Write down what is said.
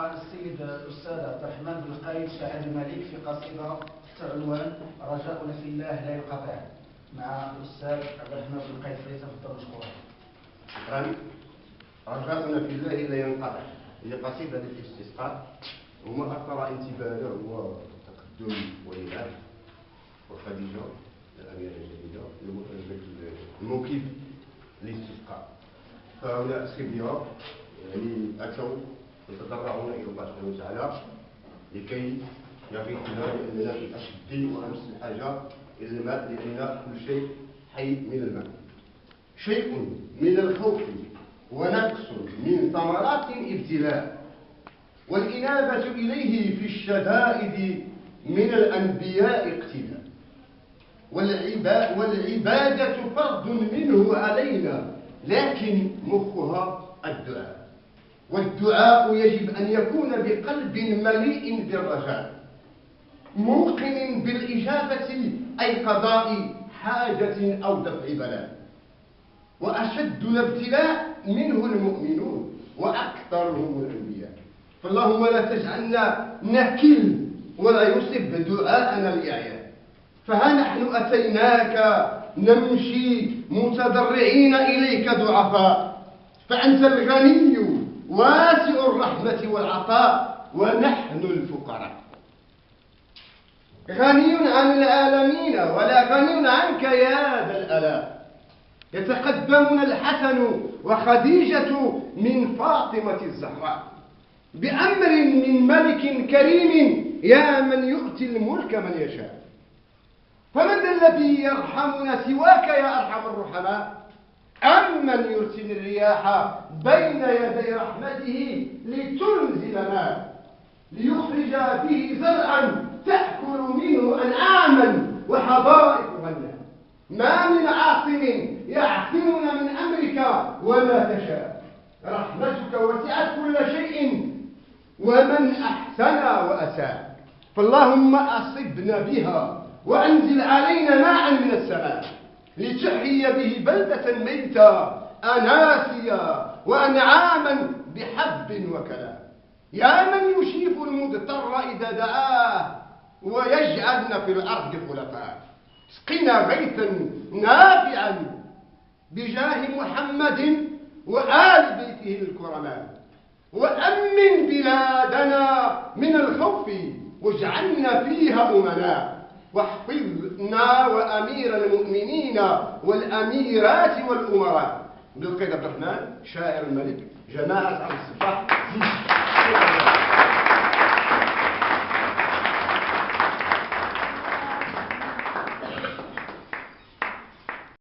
السيد الأستاذ عبد الرحمن بن القايد شاعر الملك في قصيدة تحت عنوان رجاؤنا في الله لا ينقطع مع الأستاذ عبد الرحمن بن القايد، فليتفضل مشكورا. شكرا. رجاؤنا في الله لا ينقطع هي قصيدة للاستسقاء، وما أثار انتباهنا هو تقدم وليلات وخديجة الأميرة الجديدة الموكب للاستسقاء. فهؤلاء صبية يعني أتوا يتضرعون إلى الله سبحانه وتعالى لكي يغيثنا، لأننا في أشد وأمس الحاجة إلى الماء، لأن كل شيء حي من الماء. شيء من الخوف ونقص من ثمرات الابتلاء، والإنابة إليه في الشدائد من الأنبياء اقتداء، والعبادة فرض منه علينا، لكن مخها الدعاء، والدعاء يجب أن يكون بقلب مليء بالرجاء موقن بالإجابة، أي قضاء حاجة أو دفع بلاء. وأشد الابتلاء منه المؤمنون وأكثرهم الأنبياء، فاللهم لا تجعلنا نكل ولا يصب دعاءنا الإعياء. فها نحن أتيناك نمشي متضرعين إليك ضعفاء، فأنت الغني واسع الرحمة والعطاء، ونحن الفقراء. غني عن العالمين ولا غني عنك يا ذا الألاء. يتقدمنا الحسن وخديجة من فاطمة الزهراء، بأمر من ملك كريم يا من يؤتي الملك من يشاء. فمن الذي يرحمنا سواك يا أرحم الرحماء؟ أمن يرسل الرياح بين يدي رحمته لتنزلنا، ليخرج به زرعا تأكل منه أنعاما وحدائق غنى. ما من عاصم يعصمنا من أمرك وما تشاء، رحمتك وسعت كل شيء ومن أحسن وأساء. فاللهم أصبنا بها وأنزل علينا ماء من السماء، لتحيي به بلدة ميتة أناسيا وأنعاما بحب وكلام. يا من يشيب المضطر إذا دعاه ويجعلنا في الأرض خلفاء، اسقنا غيثا نافعا بجاه محمد وآل بيته الكرماء، وأمن بلادنا من الخوف واجعلنا فيها أمناء، واحفظنا وأمير المؤمنين والأميرات والأمراء. بالقيد عبد الرحمن شاعر الملك، جماعة عبد الصباح.